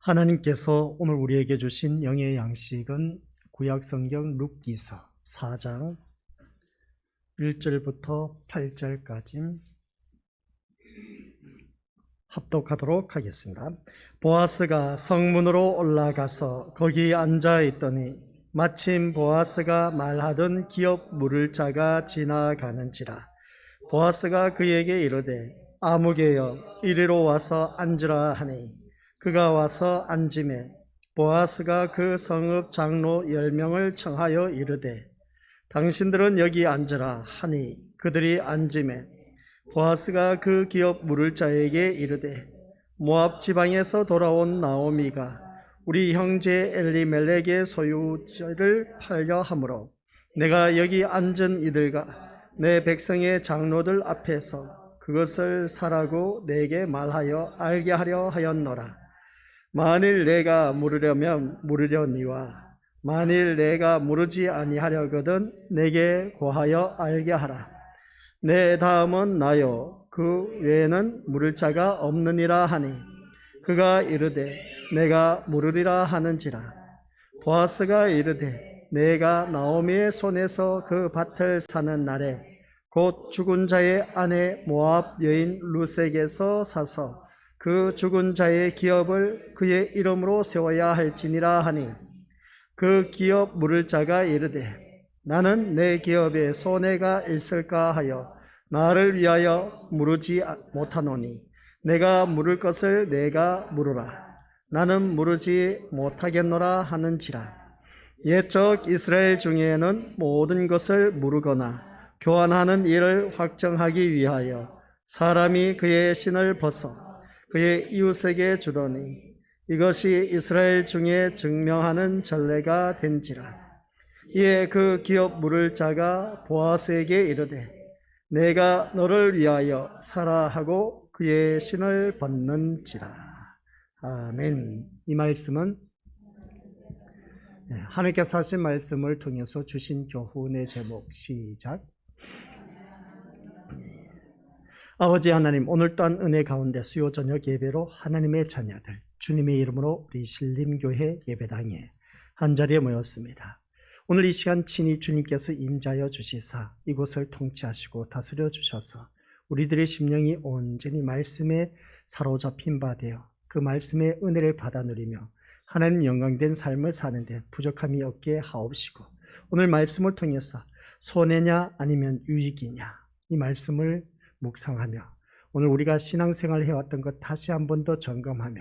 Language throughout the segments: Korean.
하나님께서 오늘 우리에게 주신 영의 양식은 구약성경 룻기서 4장 1절부터 8절까지 합독하도록 하겠습니다. 보아스가 성문으로 올라가서 거기 앉아 있더니 마침 보아스가 말하던 기업 물을 자가 지나가는지라. 보아스가 그에게 이르되 아무개여 이리로 와서 앉으라 하니 그가 와서 앉으매 보아스가 그 성읍 장로 10명을 청하여 이르되 당신들은 여기 앉으라 하니 그들이 앉으매 보아스가 그 기업 물을 자에게 이르되 모압 지방에서 돌아온 나오미가 우리 형제 엘리멜렉의 소유지를 팔려 함으로 내가 여기 앉은 이들과 내 백성의 장로들 앞에서 그것을 사라고 내게 말하여 알게 하려 하였노라. 만일 내가 물으려면 물으려니와 만일 내가 물으지 아니하려거든 내게 고하여 알게 하라. 내 다음은 나요 그 외에는 물을 자가 없느니라 하니 그가 이르되 내가 물으리라 하는지라. 보아스가 이르되 내가 나오미의 손에서 그 밭을 사는 날에 곧 죽은 자의 아내 모압 여인 룻에게서 사서 그 죽은 자의 기업을 그의 이름으로 세워야 할지니라 하니 그 기업 물을 자가 이르되 나는 내 기업에 손해가 있을까 하여 나를 위하여 물으지 못하노니 내가 물을 것을 내가 물으라. 나는 물으지 못하겠노라 하는지라. 옛적 이스라엘 중에는 모든 것을 물으거나 교환하는 일을 확정하기 위하여 사람이 그의 신을 벗어 그의 이웃에게 주더니 이것이 이스라엘 중에 증명하는 전례가 된지라. 이에 그 기업 물을 자가 보아스에게 이르되 내가 너를 위하여 사라 하고 그의 신을 벗는지라. 아멘. 이 말씀은 하나님께서 하신 말씀을 통해서 주신 교훈의 제목 시작. 아버지 하나님, 오늘 또한 은혜 가운데 수요 저녁 예배로 하나님의 자녀들 주님의 이름으로 우리 신림교회 예배당에 한자리에 모였습니다. 오늘 이 시간 친히 주님께서 임자여 주시사 이곳을 통치하시고 다스려 주셔서 우리들의 심령이 온전히 말씀에 사로잡힌 바 되어 그 말씀의 은혜를 받아 누리며 하나님 영광된 삶을 사는데 부족함이 없게 하옵시고 오늘 말씀을 통해서 손해냐 아니면 유익이냐 이 말씀을 묵상하며 오늘 우리가 신앙생활을 해왔던 것 다시 한 번 더 점검하며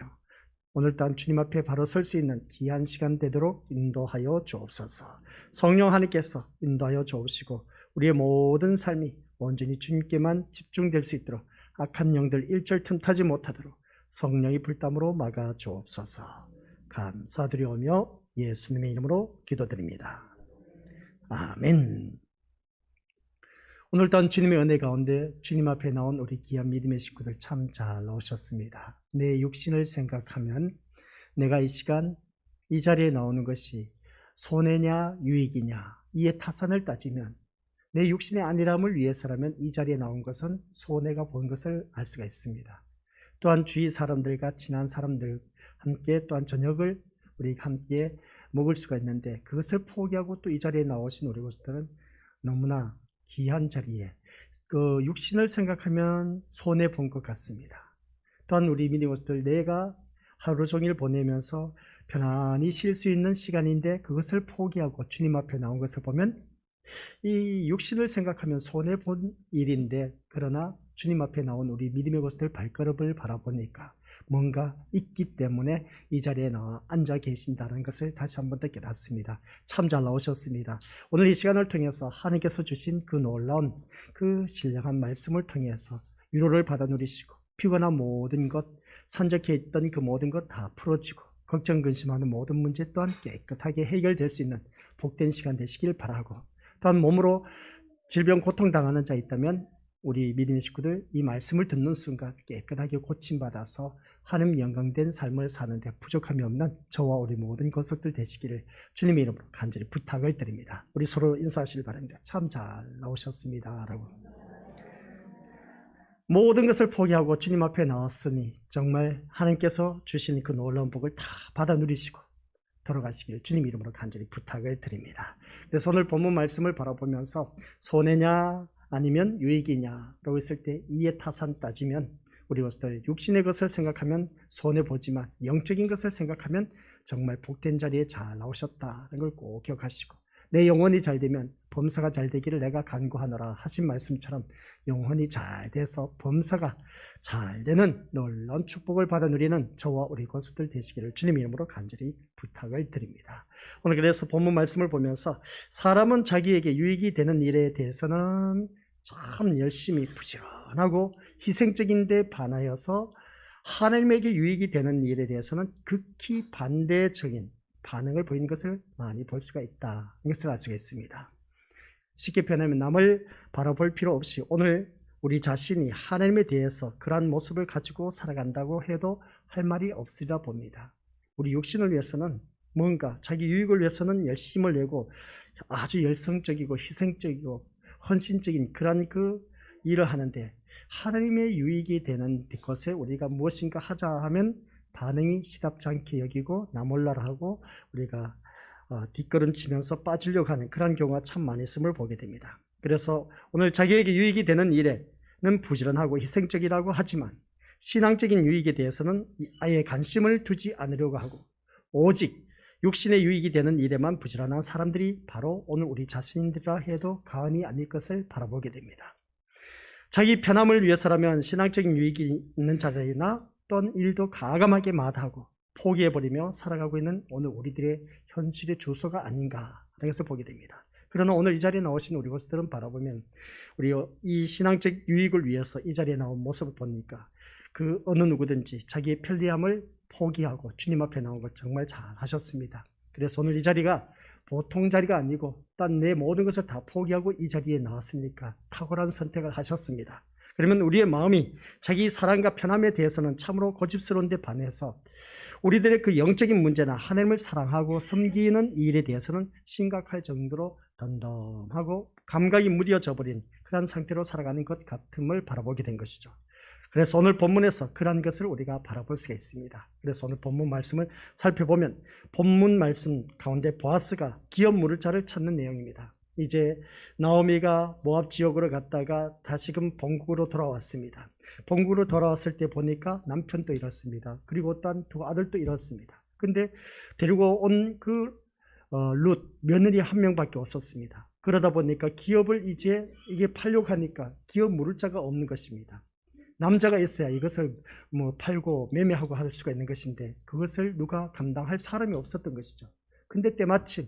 오늘 또한 주님 앞에 바로 설 수 있는 귀한 시간 되도록 인도하여 주옵소서. 성령 하나님께서 인도하여 주옵시고 우리의 모든 삶이 온전히 주님께만 집중될 수 있도록 악한 영들 일절 틈타지 못하도록 성령의 불담으로 막아 주옵소서. 감사드리오며 예수님의 이름으로 기도드립니다. 아멘. 오늘 또한 주님의 은혜 가운데 주님 앞에 나온 우리 귀한 믿음의 식구들 참 잘 오셨습니다. 내 육신을 생각하면 내가 이 시간 이 자리에 나오는 것이 손해냐 유익이냐 이에 타산을 따지면 내 육신의 안일함을 위해서라면 이 자리에 나온 것은 손해가 본 것을 알 수가 있습니다. 또한 주위 사람들과 친한 사람들 함께 또한 저녁을 우리 함께 먹을 수가 있는데 그것을 포기하고 또 이 자리에 나오신 우리 것들은 너무나 귀한 자리에 그 육신을 생각하면 손해 본 것 같습니다. 또한 우리 믿음들 내가 하루 종일 보내면서 편안히 쉴 수 있는 시간인데 그것을 포기하고 주님 앞에 나온 것을 보면 이 육신을 생각하면 손해 본 일인데 그러나 주님 앞에 나온 우리 믿음의 것들 발걸음을 바라보니까 뭔가 있기 때문에 이 자리에 나와 앉아 계신다는 것을 다시 한 번 더 깨닫습니다. 참 잘 나오셨습니다. 오늘 이 시간을 통해서 하나님께서 주신 그 놀라운 그 신령한 말씀을 통해서 위로를 받아 누리시고 피곤한 모든 것, 산적해 있던 그 모든 것 다 풀어지고 걱정 근심하는 모든 문제 또한 깨끗하게 해결될 수 있는 복된 시간 되시길 바라고 또한 몸으로 질병 고통당하는 자 있다면 우리 믿음의 식구들 이 말씀을 듣는 순간 깨끗하게 고침받아서 하나님 영광된 삶을 사는데 부족함이 없는 저와 우리 모든 권속들 되시기를 주님의 이름으로 간절히 부탁을 드립니다. 우리 서로 인사하시길 바랍니다. 참 잘 나오셨습니다 라고. 모든 것을 포기하고 주님 앞에 나왔으니 정말 하나님께서 주신 그 놀라운 복을 다 받아 누리시고 돌아가시길 주님 이름으로 간절히 부탁을 드립니다. 그래서 오늘 본문 말씀을 바라보면서 손해냐 아니면 유익이냐라고 했을 때 이해 타산 따지면 우리 것들 육신의 것을 생각하면 손해보지만 영적인 것을 생각하면 정말 복된 자리에 잘 나오셨다는 걸 꼭 기억하시고, 내 영혼이 잘 되면 범사가 잘 되기를 내가 간구하노라 하신 말씀처럼 영혼이 잘 돼서 범사가 잘 되는 놀라운 축복을 받아 누리는 저와 우리 고수들 되시기를 주님 이름으로 간절히 부탁을 드립니다. 오늘 그래서 본문 말씀을 보면서 사람은 자기에게 유익이 되는 일에 대해서는 참 열심히 부지런하고 희생적인 데 반하여서 하나님에게 유익이 되는 일에 대해서는 극히 반대적인 반응을 보이는 것을 많이 볼 수가 있다. 이것을 알 수가 있습니다. 쉽게 표현하면 남을 바라볼 필요 없이 오늘 우리 자신이 하나님에 대해서 그러한 모습을 가지고 살아간다고 해도 할 말이 없으리라 봅니다. 우리 육신을 위해서는 뭔가 자기 유익을 위해서는 열심을 내고 아주 열성적이고 희생적이고 헌신적인 그런 그 일을 하는데, 하나님의 유익이 되는 것에 우리가 무엇인가 하자 하면 반응이 시답지 않게 여기고 나 몰라라 하고 우리가 뒷걸음치면서 빠지려고 하는 그런 경우가 참 많이 있음을 보게 됩니다. 그래서 오늘 자기에게 유익이 되는 일에는 부지런하고 희생적이라고 하지만 신앙적인 유익에 대해서는 아예 관심을 두지 않으려고 하고 오직 육신의 유익이 되는 일에만 부지런한 사람들이 바로 오늘 우리 자신들이라 해도 과언이 아닐 것을 바라보게 됩니다. 자기 편함을 위해서라면 신앙적인 유익이 있는 자리나 또는 일도 가감하게 마다하고 포기해버리며 살아가고 있는 오늘 우리들의 현실의 주소가 아닌가 하는 것을 보게 됩니다. 그러나 오늘 이 자리에 나오신 우리 것들은 바라보면 우리 이 신앙적 유익을 위해서 이 자리에 나온 모습을 보니까 그 어느 누구든지 자기의 편리함을 포기하고 주님 앞에 나온 것 정말 잘 하셨습니다. 그래서 오늘 이 자리가 보통 자리가 아니고 딴 내 모든 것을 다 포기하고 이 자리에 나왔으니까 탁월한 선택을 하셨습니다. 그러면 우리의 마음이 자기 사랑과 편함에 대해서는 참으로 고집스러운 데 반해서 우리들의 그 영적인 문제나 하나님을 사랑하고 섬기는 일에 대해서는 심각할 정도로 덤덤하고 감각이 무뎌져 버린 그런 상태로 살아가는 것 같음을 바라보게 된 것이죠. 그래서 오늘 본문에서 그런 것을 우리가 바라볼 수가 있습니다. 그래서 오늘 본문 말씀을 살펴보면 본문 말씀 가운데 보아스가 기업 물을 자를 찾는 내용입니다. 이제 나오미가 모압 지역으로 갔다가 다시금 본국으로 돌아왔습니다. 본국으로 돌아왔을 때 보니까 남편도 잃었습니다. 그리고 또 두 아들도 잃었습니다. 근데 데리고 온 그 룻 며느리 한 명밖에 없었습니다. 그러다 보니까 기업을 이제 이게 팔려고 하니까 기업 물을 자가 없는 것입니다. 남자가 있어야 이것을 팔고 매매하고 할 수가 있는 것인데 그것을 누가 감당할 사람이 없었던 것이죠. 근데 때마침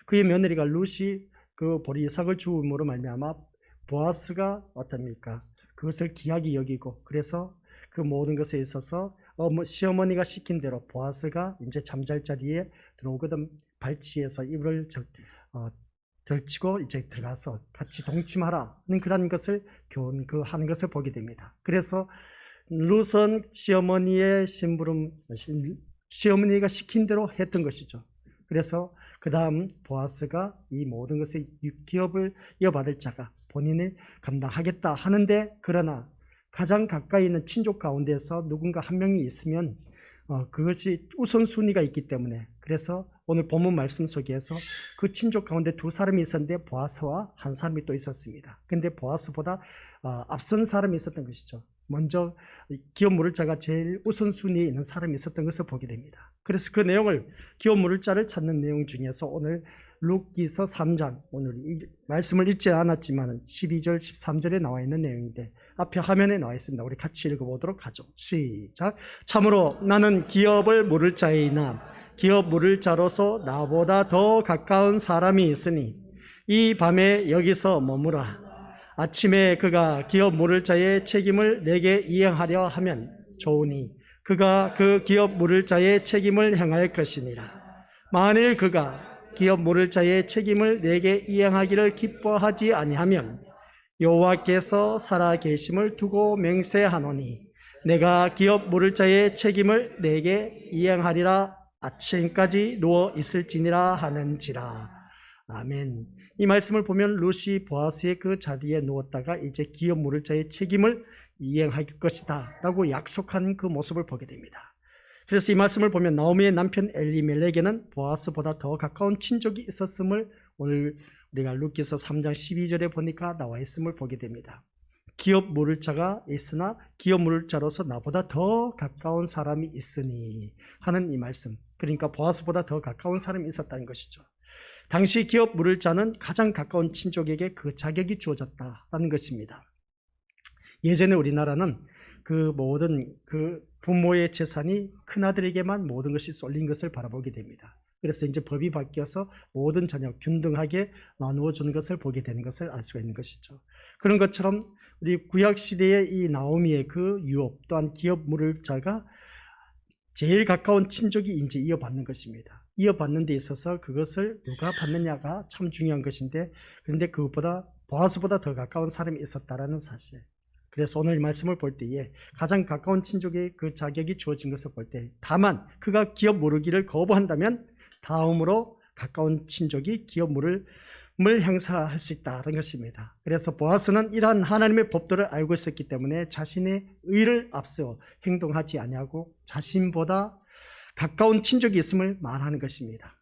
그의 며느리가 룻이 그 보리 이삭을 주음으로 말미암아 보아스가 어떻습니까? 그것을 귀하게 여기고 그래서 그 모든 것에 있어서 시어머니가 시킨 대로 보아스가 이제 잠잘 자리에 들어오거든 발치해서 이불을 덜치고 이제 들어가서 같이 동침하라는 그런 것을 하는 것을 보게 됩니다. 그래서 룻은 시어머니의 심부름, 시어머니가 시킨 대로 했던 것이죠. 그래서 그 다음 보아스가 이 모든 것의 기업을 이어받을 자가 본인을 감당하겠다 하는데, 그러나 가장 가까이 있는 친족 가운데서 누군가 한 명이 있으면 그것이 우선순위가 있기 때문에, 그래서 오늘 본문 말씀 속에서 그 친족 가운데 두 사람이 있었는데 보아스와 한 사람이 또 있었습니다. 근데 보아스보다 앞선 사람이 있었던 것이죠. 먼저 기업 물을 자가 제일 우선순위에 있는 사람이 있었던 것을 보게 됩니다. 그래서 그 내용을, 기업 물을 자를 찾는 내용 중에서 오늘 룻기서 3장, 오늘 이 말씀을 읽지 않았지만 12절 13절에 나와 있는 내용인데 앞에 화면에 나와 있습니다. 우리 같이 읽어보도록 하죠. 시작. 참으로 나는 기업을 물을 자이나 기업 물을 자로서 나보다 더 가까운 사람이 있으니 이 밤에 여기서 머무라. 아침에 그가 기업 물을 자의 책임을 내게 이행하려 하면 좋으니 그가 그 기업 물을 자의 책임을 행할 것이니라. 만일 그가 기업 물을 자의 책임을 내게 이행하기를 기뻐하지 아니하면 여호와께서 살아 계심을 두고 맹세하노니 내가 기업 물을 자의 책임을 내게 이행하리라. 아침까지 누워 있을지니라 하는지라. 아멘. 이 말씀을 보면 룻이 보아스의 그 자리에 누웠다가 이제 기업 물을 자의 책임을 이행할 것이다 라고 약속한 그 모습을 보게 됩니다. 그래서 이 말씀을 보면 나오미의 남편 엘리멜렉에는 보아스보다 더 가까운 친족이 있었음을 오늘 우리가 룻기서 3장 12절에 보니까 나와 있음을 보게 됩니다. 기업 물을 자가 있으나 기업 물을 자로서 나보다 더 가까운 사람이 있으니 하는 이 말씀. 그러니까 보아스보다 더 가까운 사람이 있었다는 것이죠. 당시 기업 물을 자는 가장 가까운 친족에게 그 자격이 주어졌다는 것입니다. 예전에 우리나라는 그 모든 그 부모의 재산이 큰아들에게만 모든 것이 쏠린 것을 바라보게 됩니다. 그래서 이제 법이 바뀌어서 모든 자녀 균등하게 나누어 주는 것을 보게 되는 것을 알 수가 있는 것이죠. 그런 것처럼 우리 구약 시대의 이 나오미의 그 유업 또한 기업 물을 자가 제일 가까운 친족이 이제 이어받는 것입니다. 이어받는 데 있어서 그것을 누가 받느냐가 참 중요한 것인데, 그런데 그것보다 보아스보다 더 가까운 사람이 있었다라는 사실. 그래서 오늘 이 말씀을 볼 때에 가장 가까운 친족의 그 자격이 주어진 것을 볼 때, 다만 그가 기업 물으기를 거부한다면 다음으로 가까운 친족이 기업 물을 행사할 수 있다는 것입니다. 그래서 보아스는 이러한 하나님의 법도를 알고 있었기 때문에 자신의 의를 앞세워 행동하지 아니하고 자신보다 가까운 친족이 있음을 말하는 것입니다.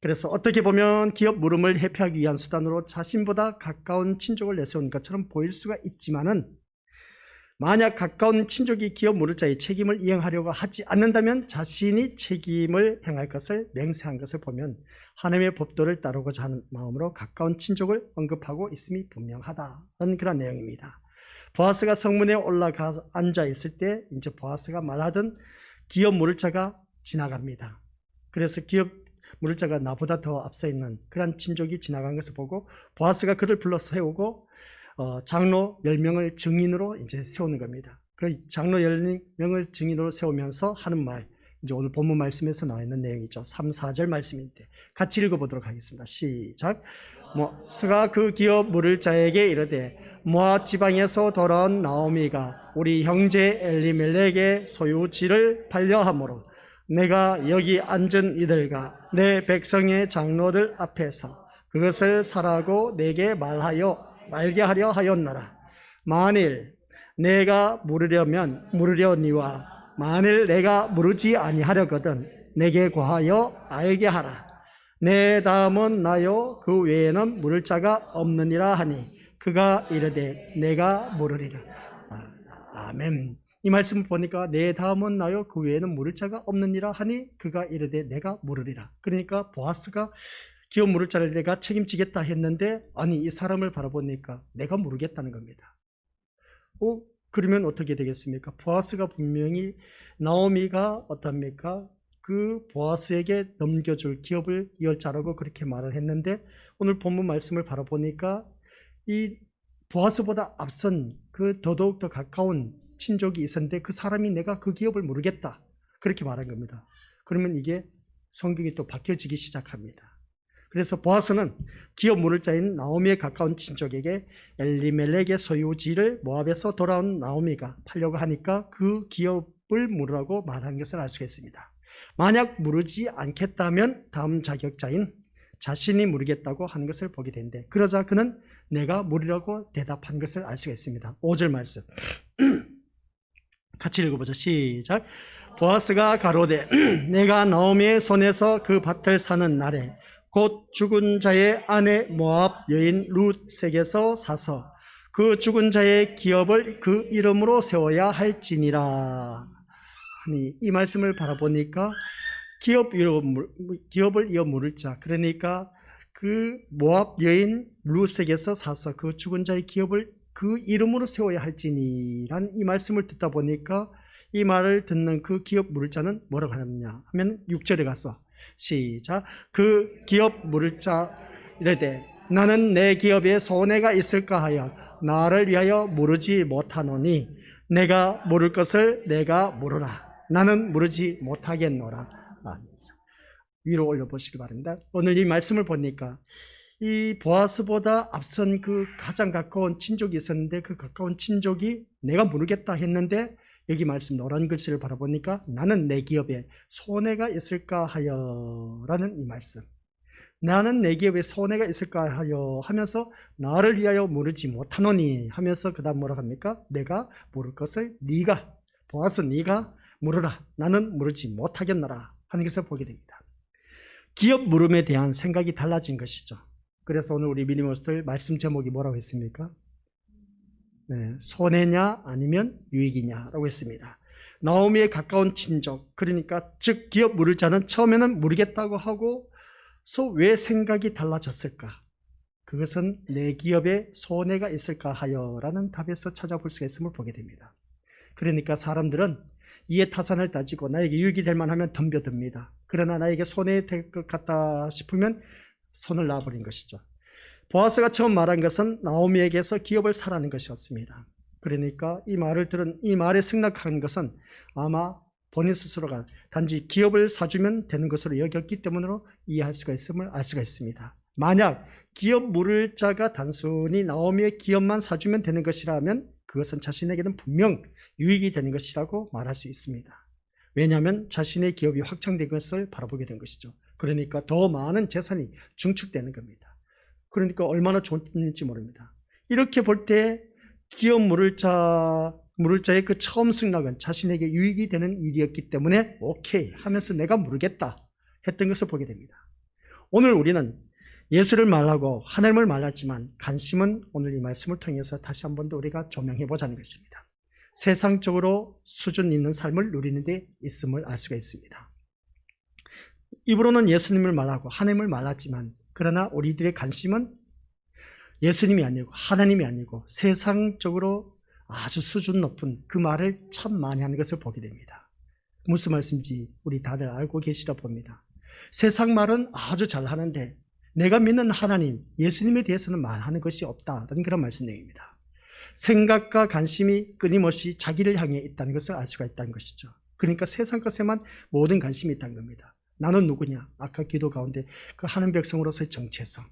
그래서 어떻게 보면 기업 물음을 회피하기 위한 수단으로 자신보다 가까운 친족을 내세우는 것처럼 보일 수가 있지만은, 만약 가까운 친족이 기업 물을 자의 책임을 이행하려고 하지 않는다면 자신이 책임을 행할 것을 맹세한 것을 보면 하나님의 법도를 따르고자 하는 마음으로 가까운 친족을 언급하고 있음이 분명하다는 그런 내용입니다. 보아스가 성문에 올라가 앉아 있을 때 이제 보아스가 말하던 기업 물을 자가 지나갑니다. 그래서 기업 물을 자가 나보다 더 앞서 있는 그런 친족이 지나간 것을 보고 보아스가 그를 불러 세우고 장로 10명을 증인으로 이제 세우는 겁니다. 그 장로 10명을 증인으로 세우면서 하는 말, 이제 오늘 본문 말씀에서 나와 있는 내용이죠. 3, 4절 말씀인데 같이 읽어보도록 하겠습니다. 시작. 모아스가 그 기업 물을 자에게 이르되 모압 지방에서 돌아온 나오미가 우리 형제 엘리멜렉의 소유지를 팔려하므로 내가 여기 앉은 이들과 내 백성의 장로들 앞에서 그것을 사라고 내게 말게 하려 하였노라. 만일 내가 물으려면 물으려니와 만일 내가 물으지 아니하려거든 내게 고하여 알게 하라. 내 다음은 나요 그 외에는 물을 자가 없느니라 하니 그가 이르되 내가 물으리라. 아멘. 이 말씀을 보니까 내 다음은 나요 그 외에는 물을 자가 없느니라 하니 그가 이르되 내가 물으리라. 그러니까 보아스가 기업 물을 자를 내가 책임지겠다 했는데, 아니 이 사람을 바라보니까 내가 모르겠다는 겁니다. 그러면 어떻게 되겠습니까? 보아스가 분명히 나오미가 어떻습니까? 그 보아스에게 넘겨줄 기업을 이을 자라고 그렇게 말을 했는데, 오늘 본문 말씀을 바라보니까 이 보아스보다 앞선 그 더더욱 더 가까운 친족이 있었는데 그 사람이 내가 그 기업을 모르겠다 그렇게 말한 겁니다. 그러면 이게 성경이 또 바뀌어지기 시작합니다. 그래서 보아스는 기업 물을 자인 나오미에 가까운 친족에게 엘리멜렉의 소유지를 모압에서 돌아온 나오미가 팔려고 하니까 그 기업을 물으라고 말한 것을 알 수가 있습니다. 만약 물으지 않겠다면 다음 자격자인 자신이 물으겠다고 하는 것을 보게 되는데, 그러자 그는 내가 물으라고 대답한 것을 알 수가 있습니다. 5절 말씀 같이 읽어보죠. 시작. 보아스가 가로되 내가 나오미의 손에서 그 밭을 사는 날에 곧 죽은 자의 아내 모압 여인 룻에게서 사서 그 죽은 자의 기업을 그 이름으로 세워야 할지니라. 아니, 이 말씀을 바라보니까 기업을 이어 물을 자, 그러니까 그 모압 여인 룻에게서 사서 그 죽은 자의 기업을 그 이름으로 세워야 할지니란 이 말씀을 듣다 보니까 이 말을 듣는 그 기업 물을 자는 뭐라고 하느냐 하면 6절에 가서 시작. 그 기업 물을 자 이르되 나는 내 기업에 손해가 있을까 하여 나를 위하여 물으지 못하노니 내가 물을 것을 내가 물으라. 나는 물으지 못하겠노라. 위로 올려보시기 바랍니다. 오늘 이 말씀을 보니까 이 보아스보다 앞선 그 가장 가까운 친족이 있었는데 그 가까운 친족이 내가 모르겠다 했는데, 여기 말씀 노란 글씨를 바라보니까 나는 내 기업에 손해가 있을까 하여 라는 이 말씀. 나는 내 기업에 손해가 있을까 하여 하면서 나를 위하여 물지 못하노니 하면서 그 다음 뭐라 합니까? 내가 물을 것을 네가 보아서 네가 물으라. 나는 물지 못하겠노라 하는 것을 보게 됩니다. 기업 물음에 대한 생각이 달라진 것이죠. 그래서 오늘 우리 미니머스들 말씀 제목이 뭐라고 했습니까? 네, 손해냐 아니면 유익이냐라고 했습니다. 나오미의 가까운 친족, 그러니까 즉 기업 물을 자는 처음에는 모르겠다고 하고 왜 생각이 달라졌을까? 그것은 내 기업에 손해가 있을까 하여라는 답에서 찾아볼 수가 있음을 보게 됩니다. 그러니까 사람들은 이해 타산을 따지고 나에게 유익이 될 만하면 덤벼듭니다. 그러나 나에게 손해될 것 같다 싶으면 손을 놔버린 것이죠. 보아스가 처음 말한 것은 나오미에게서 기업을 사라는 것이었습니다. 그러니까 이 말에 승낙한 것은 아마 본인 스스로가 단지 기업을 사주면 되는 것으로 여겼기 때문으로 이해할 수가 있음을 알 수가 있습니다. 만약 기업 물을 자가 단순히 나오미의 기업만 사주면 되는 것이라면 그것은 자신에게는 분명 유익이 되는 것이라고 말할 수 있습니다. 왜냐하면 자신의 기업이 확장된 것을 바라보게 된 것이죠. 그러니까 더 많은 재산이 증축되는 겁니다. 그러니까 얼마나 좋은지 모릅니다. 이렇게 볼 때 기업 물을 자의 그 처음 승낙은 자신에게 유익이 되는 일이었기 때문에 오케이 하면서 내가 물겠다 했던 것을 보게 됩니다. 오늘 우리는 예수를 말하고 하나님을 말하지만 관심은 오늘 이 말씀을 통해서 다시 한 번 더 우리가 조명해 보자는 것입니다. 세상적으로 수준 있는 삶을 누리는 데 있음을 알 수가 있습니다. 입으로는 예수님을 말하고 하나님을 말하지만 그러나 우리들의 관심은 예수님이 아니고 하나님이 아니고 세상적으로 아주 수준 높은 그 말을 참 많이 하는 것을 보게 됩니다. 무슨 말씀인지 우리 다들 알고 계시다 봅니다. 세상 말은 아주 잘 하는데 내가 믿는 하나님, 예수님에 대해서는 말하는 것이 없다는 그런 말씀 내용입니다. 생각과 관심이 끊임없이 자기를 향해 있다는 것을 알 수가 있다는 것이죠. 그러니까 세상 것에만 모든 관심이 있다는 겁니다. 나는 누구냐? 아까 기도 가운데 그 하는 백성으로서의 정체성,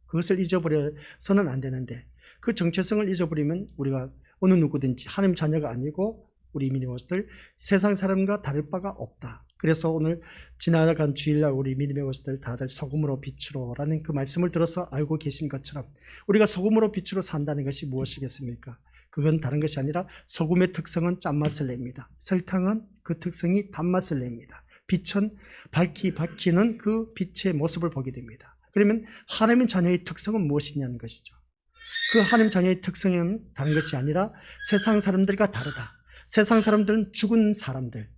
그것을 잊어버려서는 안 되는데 그 정체성을 잊어버리면 우리가 어느 누구든지 하나님 자녀가 아니고 우리 미니머스들 세상 사람과 다를 바가 없다. 그래서 오늘 지나간 주일날 우리 미니머스들 다들 소금으로 빛으로라는 그 말씀을 들어서 알고 계신 것처럼 우리가 소금으로 빛으로 산다는 것이 무엇이겠습니까? 그건 다른 것이 아니라 소금의 특성은 짠맛을 냅니다. 설탕은 그 특성이 단맛을 냅니다. 빛은 밝히는 그 빛의 모습을 보게 됩니다. 그러면 하나님 자녀의 특성은 무엇이냐는 것이죠. 그 하나님 자녀의 특성은 다른 것이 아니라 세상 사람들과 다르다. 세상 사람들은 죽은 사람들.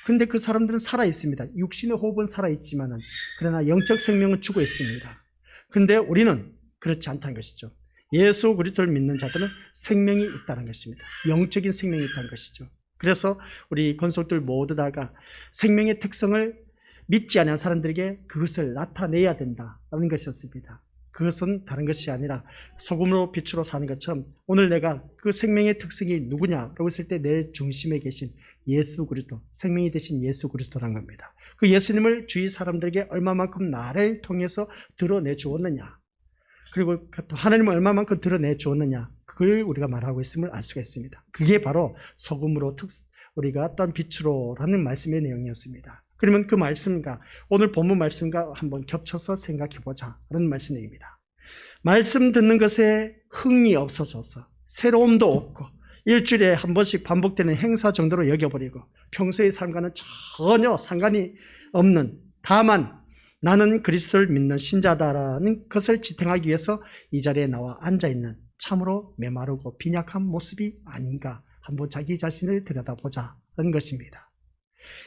근데 그 사람들은 살아있습니다. 육신의 호흡은 살아있지만은 그러나 영적 생명은 죽어 있습니다. 근데 우리는 그렇지 않다는 것이죠. 예수 그리스도를 믿는 자들은 생명이 있다는 것입니다. 영적인 생명이 있다는 것이죠. 그래서 우리 건속들 모두 다가 생명의 특성을 믿지 않은 사람들에게 그것을 나타내야 된다는 것이었습니다. 그것은 다른 것이 아니라 소금으로 빛으로 사는 것처럼 오늘 내가 그 생명의 특성이 누구냐라고 했을 때 내 중심에 계신 예수 그리스도, 생명이 되신 예수 그리스도란 겁니다. 그 예수님을 주위 사람들에게 얼마만큼 나를 통해서 드러내 주었느냐, 그리고 하나님을 얼마만큼 드러내 주었느냐, 그걸 우리가 말하고 있음을 알 수가 있습니다. 그게 바로 소금으로 우리가 또한 빛으로라는 말씀의 내용이었습니다. 그러면 그 말씀과 오늘 본문 말씀과 한번 겹쳐서 생각해 보자 라는 말씀 내용입니다. 말씀 듣는 것에 흥이 없어져서 새로움도 없고 일주일에 한 번씩 반복되는 행사 정도로 여겨버리고 평소의 삶과는 전혀 상관이 없는, 다만 나는 그리스도를 믿는 신자다라는 것을 지탱하기 위해서 이 자리에 나와 앉아있는 참으로 메마르고 빈약한 모습이 아닌가 한번 자기 자신을 들여다보자는 것입니다.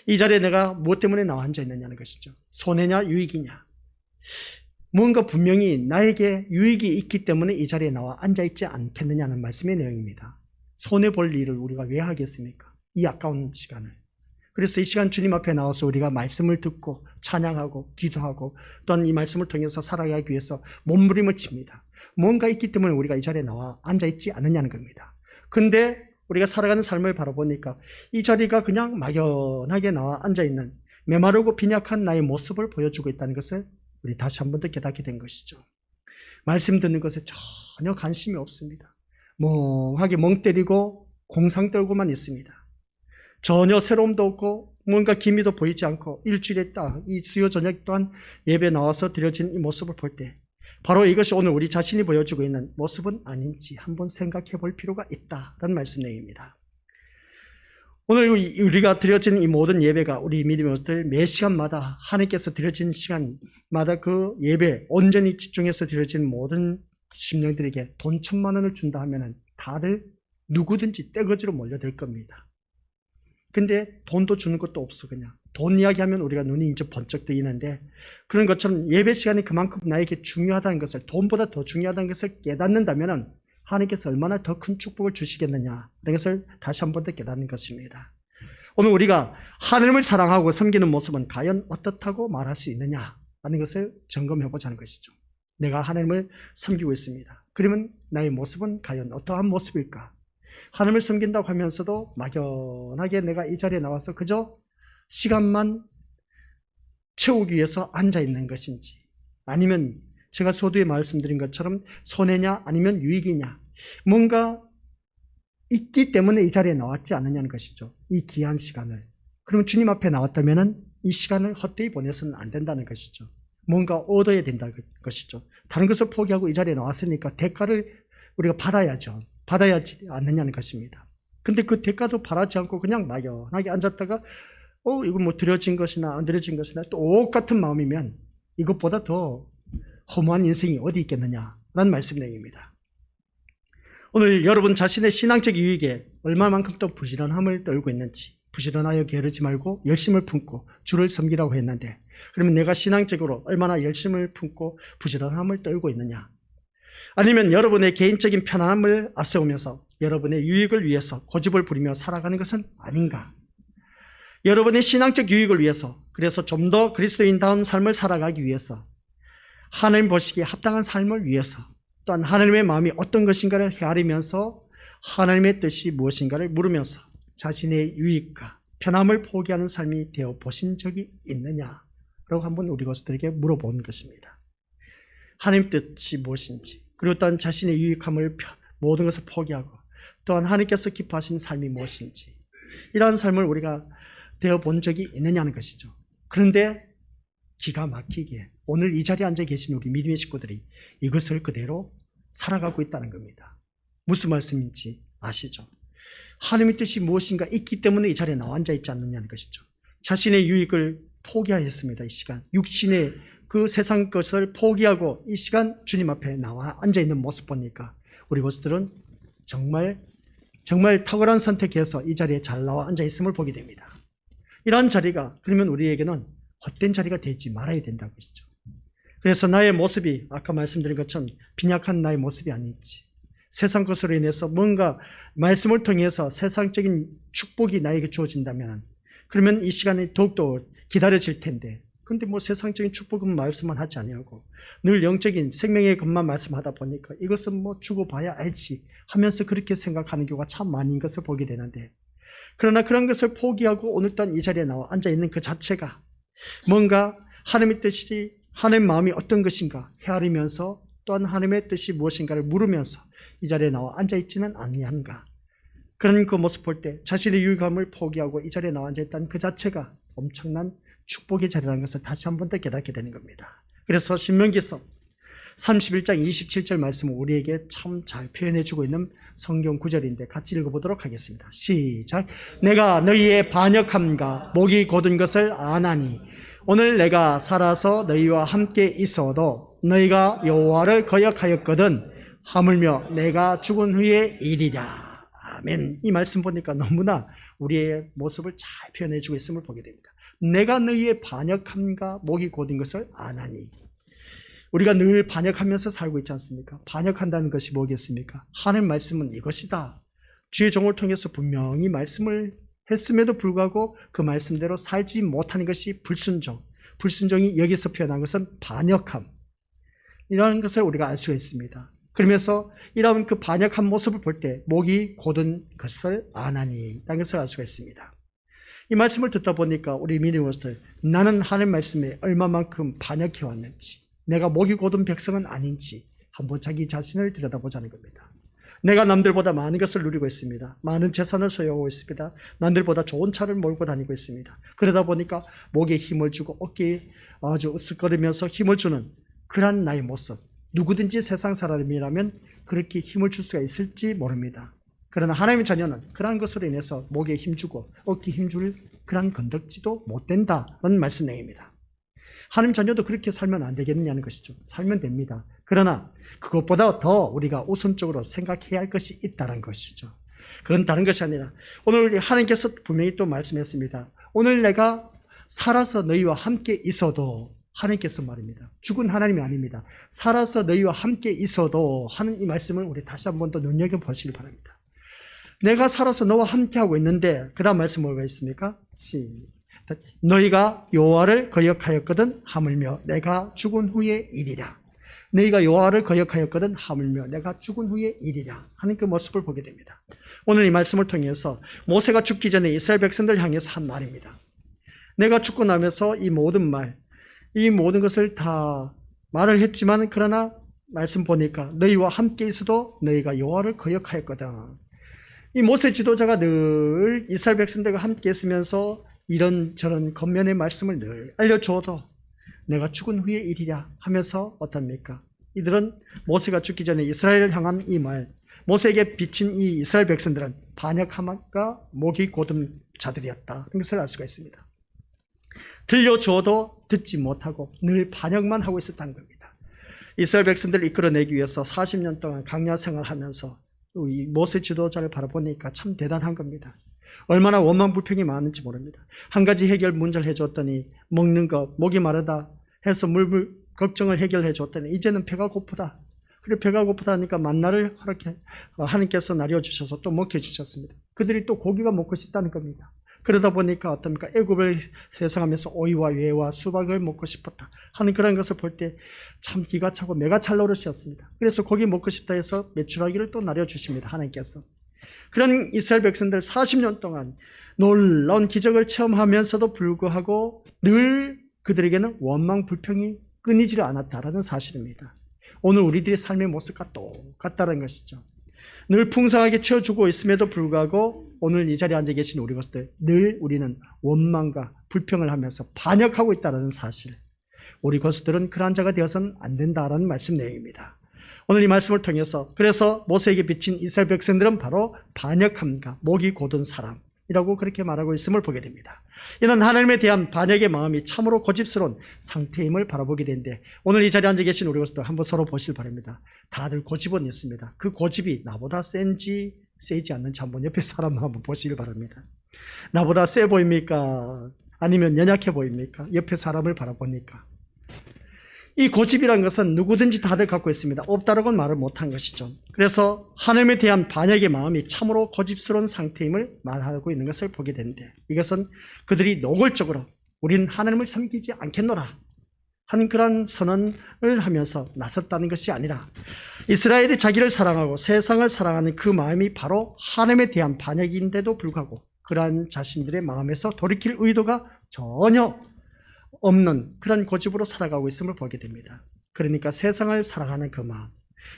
이 자리에 내가 무엇 때문에 나와 앉아있느냐는 것이죠. 손해냐 유익이냐. 뭔가 분명히 나에게 유익이 있기 때문에 이 자리에 나와 앉아있지 않겠느냐는 말씀의 내용입니다. 손해볼 일을 우리가 왜 하겠습니까? 이 아까운 시간을. 그래서 이 시간 주님 앞에 나와서 우리가 말씀을 듣고 찬양하고 기도하고 또한 이 말씀을 통해서 살아가기 위해서 몸부림을 칩니다. 뭔가 있기 때문에 우리가 이 자리에 나와 앉아있지 않느냐는 겁니다. 근데 우리가 살아가는 삶을 바라보니까 이 자리가 그냥 막연하게 나와 앉아있는 메마르고 빈약한 나의 모습을 보여주고 있다는 것을 우리 다시 한 번 더 깨닫게 된 것이죠. 말씀 듣는 것에 전혀 관심이 없습니다. 멍하게 멍 때리고 공상 떨고만 있습니다. 전혀 새로움도 없고 뭔가 기미도 보이지 않고 일주일에 딱 이 수요 저녁 또한 예배 나와서 드려진 이 모습을 볼 때 바로 이것이 오늘 우리 자신이 보여주고 있는 모습은 아닌지 한번 생각해 볼 필요가 있다라는 말씀 내용입니다. 오늘 우리가 드려진 이 모든 예배가 우리 믿음의 것들 매 시간마다 하나님께서 드려진 시간마다 그 예배 온전히 집중해서 드려진 모든 심령들에게 돈 1,000만 원을 준다 하면은 다들 누구든지 떼거지로 몰려들 겁니다. 근데 돈도 주는 것도 없어. 그냥 돈 이야기하면 우리가 눈이 이제 번쩍 뜨이는데 그런 것처럼 예배 시간이 그만큼 나에게 중요하다는 것을, 돈보다 더 중요하다는 것을 깨닫는다면 하나님께서 얼마나 더 큰 축복을 주시겠느냐 이런 것을 다시 한 번 더 깨닫는 것입니다. 오늘 우리가 하나님을 사랑하고 섬기는 모습은 과연 어떻다고 말할 수 있느냐 하는 것을 점검해 보자는 것이죠. 내가 하나님을 섬기고 있습니다. 그러면 나의 모습은 과연 어떠한 모습일까? 하나님을 섬긴다고 하면서도 막연하게 내가 이 자리에 나와서 그저 시간만 채우기 위해서 앉아있는 것인지, 아니면 제가 서두에 말씀드린 것처럼 손해냐 아니면 유익이냐, 뭔가 있기 때문에 이 자리에 나왔지 않느냐는 것이죠. 이 귀한 시간을. 그럼 주님 앞에 나왔다면 이 시간을 헛되이 보내서는 안 된다는 것이죠. 뭔가 얻어야 된다는 것이죠. 다른 것을 포기하고 이 자리에 나왔으니까 대가를 우리가 받아야죠. 받아야 하지 않느냐는 것입니다. 근데 그 대가도 바라지 않고 그냥 막연하게 앉았다가 이거 뭐 드려진 것이나 안 드려진 것이나 똑같은 마음이면 이것보다 더 허무한 인생이 어디 있겠느냐라는 말씀 내용입니다. 오늘 여러분 자신의 신앙적 유익에 얼마만큼 또 부지런함을 떨고 있는지, 부지런하여 게으르지 말고 열심을 품고 주를 섬기라고 했는데 그러면 내가 신앙적으로 얼마나 열심을 품고 부지런함을 떨고 있느냐, 아니면 여러분의 개인적인 편안함을 앞세우면서 여러분의 유익을 위해서 고집을 부리며 살아가는 것은 아닌가? 여러분의 신앙적 유익을 위해서, 그래서 좀 더 그리스도인다운 삶을 살아가기 위해서, 하나님 보시기에 합당한 삶을 위해서, 또한 하나님의 마음이 어떤 것인가를 헤아리면서 하나님의 뜻이 무엇인가를 물으면서 자신의 유익과 편함을 포기하는 삶이 되어 보신 적이 있느냐라고 한번 우리 것들에게 물어보는 것입니다. 하나님 뜻이 무엇인지, 그리고 또한 자신의 유익함을 모든 것을 포기하고 또한 하나님께서 기뻐하신 삶이 무엇인지, 이러한 삶을 우리가 되어 본 적이 있느냐는 것이죠. 그런데 기가 막히게 오늘 이 자리에 앉아 계신 우리 믿음의 식구들이 이것을 그대로 살아가고 있다는 겁니다. 무슨 말씀인지 아시죠? 하나님의 뜻이 무엇인가 있기 때문에 이 자리에 나와 앉아 있지 않느냐는 것이죠. 자신의 유익을 포기하였습니다. 이 시간 육신의 그 세상 것을 포기하고 이 시간 주님 앞에 나와 앉아 있는 모습 보니까 우리 것들은 정말 탁월한 선택해서 이 자리에 잘 나와 앉아 있음을 보게 됩니다. 이러한 자리가 그러면 우리에게는 헛된 자리가 되지 말아야 된다고 하시죠. 그래서 나의 모습이 아까 말씀드린 것처럼 빈약한 나의 모습이 아닌지, 세상 것으로 인해서 뭔가 말씀을 통해서 세상적인 축복이 나에게 주어진다면 그러면 이 시간이 더욱더 기다려질 텐데, 근데 뭐 세상적인 축복은 말씀만 하지 아니하고 늘 영적인 생명의 것만 말씀하다 보니까 이것은 뭐 주고 봐야 알지 하면서 그렇게 생각하는 경우가 참 많은 것을 보게 되는데, 그러나 그런 것을 포기하고 오늘따라 이 자리에 나와 앉아있는 그 자체가 뭔가 하나님의 뜻이, 하나님의 마음이 어떤 것인가 헤아리면서 또한 하나님의 뜻이 무엇인가를 물으면서 이 자리에 나와 앉아있지는 아니한가. 그런 그 모습 볼 때 자신의 유익함을 포기하고 이 자리에 나와 앉아있다는 그 자체가 엄청난 축복의 자리라는 것을 다시 한 번 더 깨닫게 되는 겁니다. 그래서 신명기서 31장 27절 말씀을 우리에게 참 잘 표현해주고 있는 성경 구절인데 같이 읽어보도록 하겠습니다. 시작. 내가 너희의 반역함과 목이 곧은 것을 아나니 오늘 내가 살아서 너희와 함께 있어도 너희가 여호와를 거역하였거든 하물며 내가 죽은 후의 일이랴. 아멘. 이 말씀 보니까 너무나 우리의 모습을 잘 표현해주고 있음을 보게 됩니다. 내가 너희의 반역함과 목이 곧은 것을 아나니, 우리가 늘 반역하면서 살고 있지 않습니까? 반역한다는 것이 뭐겠습니까? 하나님 말씀은 이것이다. 주의 종을 통해서 분명히 말씀을 했음에도 불구하고 그 말씀대로 살지 못하는 것이 불순종. 불순종이 여기서 표현한 것은 반역함. 이런 것을 우리가 알 수가 있습니다. 그러면서 이런 그 반역한 모습을 볼 때 목이 곧은 것을 아나니 라는 것을 알 수가 있습니다. 이 말씀을 듣다 보니까 우리 믿음의 것들, 나는 하나님 말씀에 얼마만큼 반역해 왔는지, 내가 목이 곧은 백성은 아닌지 한번 자기 자신을 들여다보자는 겁니다. 내가 남들보다 많은 것을 누리고 있습니다. 많은 재산을 소유하고 있습니다. 남들보다 좋은 차를 몰고 다니고 있습니다. 그러다 보니까 목에 힘을 주고 어깨에 아주 으쓱거리면서 힘을 주는 그러한 나의 모습. 누구든지 세상 사람이라면 그렇게 힘을 줄 수가 있을지 모릅니다. 그러나 하나님의 자녀는 그러한 것으로 인해서 목에 힘주고 어깨에 힘줄 그러한 건덕지도 못 된다는 말씀 내용입니다. 하나님 자녀도 그렇게 살면 안 되겠느냐는 것이죠. 살면 됩니다. 그러나 그것보다 더 우리가 우선적으로 생각해야 할 것이 있다는 것이죠. 그건 다른 것이 아니라 오늘 하나님께서 분명히 또 말씀했습니다. 오늘 내가 살아서 너희와 함께 있어도, 하나님께서 말입니다. 죽은 하나님이 아닙니다. 살아서 너희와 함께 있어도 하는 이 말씀을 우리 다시 한 번 더 눈여겨보시기 바랍니다. 내가 살아서 너와 함께하고 있는데 그 다음 말씀 뭐가 있습니까? 너희가 여호와를 거역하였거든 하물며 내가 죽은 후에 이리라. 너희가 여호와를 거역하였거든 하물며 내가 죽은 후에 이리라 하는 그 모습을 보게 됩니다. 오늘 이 말씀을 통해서 모세가 죽기 전에 이스라엘 백성들 향해서 한 말입니다. 내가 죽고 나면서 이 모든 것을 다 말을 했지만 그러나 말씀 보니까 너희와 함께 있어도 너희가 여호와를 거역하였거든. 이 모세 지도자가 늘 이스라엘 백성들과 함께 있으면서 이런저런 겉면의 말씀을 늘 알려줘도 내가 죽은 후에 일이랴 하면서 어떻습니까? 이들은 모세가 죽기 전에 이스라엘을 향한 이 말, 모세에게 비친 이 이스라엘 백성들은 반역함과 목이 곧은 자들이었다. 이것을 알 수가 있습니다. 들려줘도 듣지 못하고 늘 반역만 하고 있었다는 겁니다. 이스라엘 백성들을 이끌어내기 위해서 40년 동안 강야 생활하면서 이 모세 지도자를 바라보니까 참 대단한 겁니다. 얼마나 원망불평이 많은지 모릅니다. 한 가지 해결 문제를 해줬더니 먹는 것, 목이 마르다 해서 물 걱정을 해결해 줬더니 이제는 배가 고프다. 그리고 배가 고프다 하니까 만나를 그렇게 하나님께서 나뉘어주셔서 또 먹게 해주셨습니다. 그들이 또 고기가 먹고 싶다는 겁니다. 그러다 보니까 어떻습니까? 애굽을 회상하면서 오이와 외와 수박을 먹고 싶었다 하는 그런 것을 볼 때 참 기가 차고 매가 찰 노릇이었습니다. 그래서 고기 먹고 싶다 해서 메추라기를 또 나뉘어주십니다. 하나님께서. 그런 이스라엘 백성들 40년 동안 놀라운 기적을 체험하면서도 불구하고 늘 그들에게는 원망 불평이 끊이지를 않았다라는 사실입니다. 오늘 우리들의 삶의 모습과 똑같다는 것이죠. 늘 풍성하게 채워주고 있음에도 불구하고 오늘 이 자리에 앉아 계신 우리 것들 늘 우리는 원망과 불평을 하면서 반역하고 있다는 사실. 우리 것들은 그러한 자가 되어서는 안 된다라는 말씀 내용입니다. 오늘 이 말씀을 통해서 그래서 모세에게 비친 이스라엘 백성들은 바로 반역함과 목이 곧은 사람이라고 그렇게 말하고 있음을 보게 됩니다. 이는 하나님에 대한 반역의 마음이 참으로 고집스러운 상태임을 바라보게 되는데 오늘 이 자리에 앉아 계신 우리 것들 한번 서로 보시길 바랍니다. 다들 고집은 있습니다. 그 고집이 나보다 센지 세지 않는지 한번 옆에 사람 한번 보시길 바랍니다. 나보다 세 보입니까? 아니면 연약해 보입니까? 옆에 사람을 바라보니까. 이 고집이라는 것은 누구든지 다들 갖고 있습니다. 없다라고는 말을 못한 것이죠. 그래서 하나님에 대한 반역의 마음이 참으로 고집스러운 상태임을 말하고 있는 것을 보게 되는데 이것은 그들이 노골적으로 우리는 하나님을 섬기지 않겠노라 하는 그런 선언을 하면서 나섰다는 것이 아니라 이스라엘이 자기를 사랑하고 세상을 사랑하는 그 마음이 바로 하나님에 대한 반역인데도 불구하고 그러한 자신들의 마음에서 돌이킬 의도가 전혀 없는 그런 고집으로 살아가고 있음을 보게 됩니다. 그러니까 세상을 사랑하는 그 마음,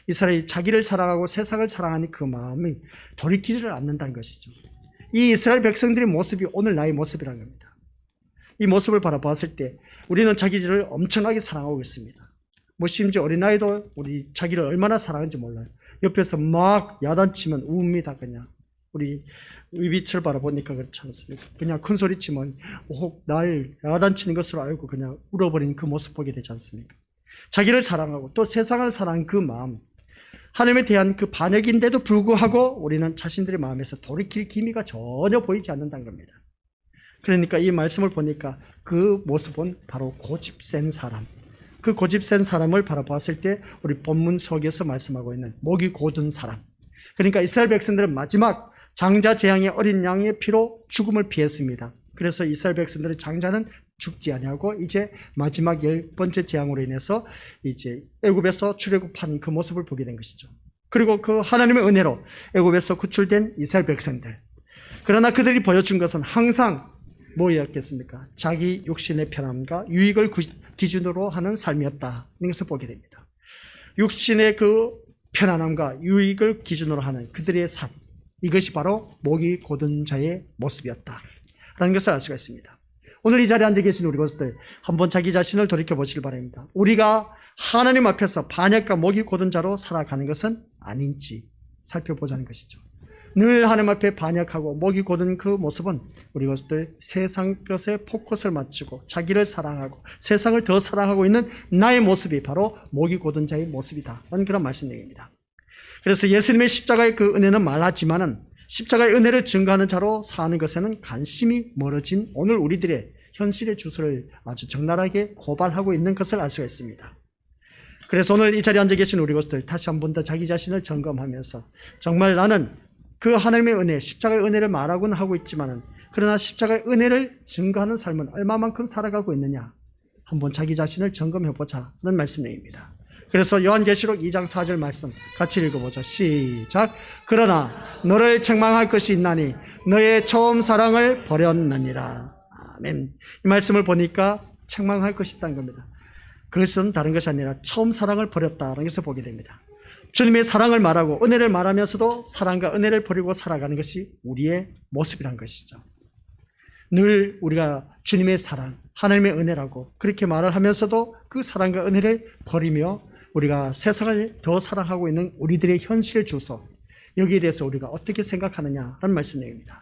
이스라엘이 자기를 사랑하고 세상을 사랑하는 그 마음이 돌이키지를 않는다는 것이죠. 이 이스라엘 백성들의 모습이 오늘 나의 모습이라는 겁니다. 이 모습을 바라봤을 때 우리는 자기를 엄청나게 사랑하고 있습니다. 뭐 심지어 어린아이도 우리 자기를 얼마나 사랑하는지 몰라요. 옆에서 막 야단치면 웁니다. 그냥 우리 위비치를 바라보니까 그렇지 않습니까? 그냥 큰 소리 치면 날 야단치는 것으로 알고 그냥 울어버리는 그 모습 보게 되지 않습니까? 자기를 사랑하고 또 세상을 사랑하는 그 마음, 하나님에 대한 그 반역인데도 불구하고 우리는 자신들의 마음에서 돌이킬 기미가 전혀 보이지 않는다는 겁니다. 그러니까 이 말씀을 보니까 그 모습은 바로 고집센 사람, 그 고집센 사람을 바라봤을 때 우리 본문 속에서 말씀하고 있는 목이 곧은 사람, 그러니까 이스라엘 백성들은 마지막 장자 재앙의 어린 양의 피로 죽음을 피했습니다. 그래서 이스라엘 백성들의 장자는 죽지 아니하고 이제 마지막 10번째 재앙으로 인해서 이제 애굽에서 출애굽한 그 모습을 보게 된 것이죠. 그리고 그 하나님의 은혜로 애굽에서 구출된 이스라엘 백성들. 그러나 그들이 보여준 것은 항상 뭐였겠습니까? 자기 육신의 편함과 유익을 기준으로 하는 삶이었다. 이것을 보게 됩니다. 육신의 그 편안함과 유익을 기준으로 하는 그들의 삶, 이것이 바로 목이 곧은 자의 모습이었다 라는 것을 알 수가 있습니다. 오늘 이 자리에 앉아 계신 우리 것들 한번 자기 자신을 돌이켜 보시기 바랍니다. 우리가 하나님 앞에서 반역과 목이 곧은 자로 살아가는 것은 아닌지 살펴보자는 것이죠. 늘 하나님 앞에 반역하고 목이 곧은 그 모습은 우리 것들 세상 것에 포커스를 맞추고 자기를 사랑하고 세상을 더 사랑하고 있는 나의 모습이 바로 목이 곧은 자의 모습이다 라는 그런 말씀 내용입니다. 그래서 예수님의 십자가의 그 은혜는 말하지만은 십자가의 은혜를 증거하는 자로 사는 것에는 관심이 멀어진 오늘 우리들의 현실의 주소를 아주 적나라하게 고발하고 있는 것을 알 수가 있습니다. 그래서 오늘 이 자리에 앉아 계신 우리 것들 다시 한 번 더 자기 자신을 점검하면서 정말 나는 그 하나님의 은혜, 십자가의 은혜를 말하고는 하고 있지만은 그러나 십자가의 은혜를 증거하는 삶은 얼마만큼 살아가고 있느냐 한번 자기 자신을 점검해보자는 말씀 내용입니다. 그래서 요한계시록 2장 4절 말씀 같이 읽어보죠. 시작. 그러나 너를 책망할 것이 있나니 너의 처음 사랑을 버렸느니라. 아멘. 이 말씀을 보니까 책망할 것이 있다는 겁니다. 그것은 다른 것이 아니라 처음 사랑을 버렸다는 것을 보게 됩니다. 주님의 사랑을 말하고 은혜를 말하면서도 사랑과 은혜를 버리고 살아가는 것이 우리의 모습이란 것이죠. 늘 우리가 주님의 사랑, 하나님의 은혜라고 그렇게 말을 하면서도 그 사랑과 은혜를 버리며 우리가 세상을 더 사랑하고 있는 우리들의 현실 주소, 여기에 대해서 우리가 어떻게 생각하느냐라는 말씀 내용입니다.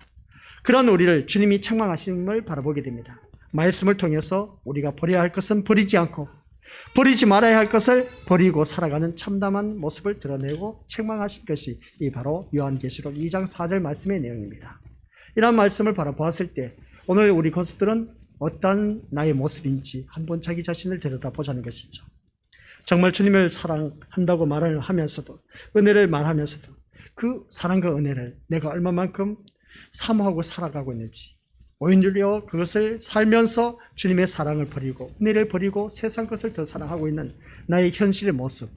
그런 우리를 주님이 책망하심을 바라보게 됩니다. 말씀을 통해서 우리가 버려야 할 것은 버리지 않고 버리지 말아야 할 것을 버리고 살아가는 참담한 모습을 드러내고 책망하신 것이 이 바로 요한계시록 2장 4절 말씀의 내용입니다. 이런 말씀을 바라보았을 때 오늘 우리 것들은 어떤 나의 모습인지 한번 자기 자신을 들여다보자는 것이죠. 정말 주님을 사랑한다고 말을 하면서도 은혜를 말하면서도 그 사랑과 은혜를 내가 얼마만큼 사모하고 살아가고 있는지 오히려 그것을 살면서 주님의 사랑을 버리고 은혜를 버리고 세상 것을 더 사랑하고 있는 나의 현실의 모습,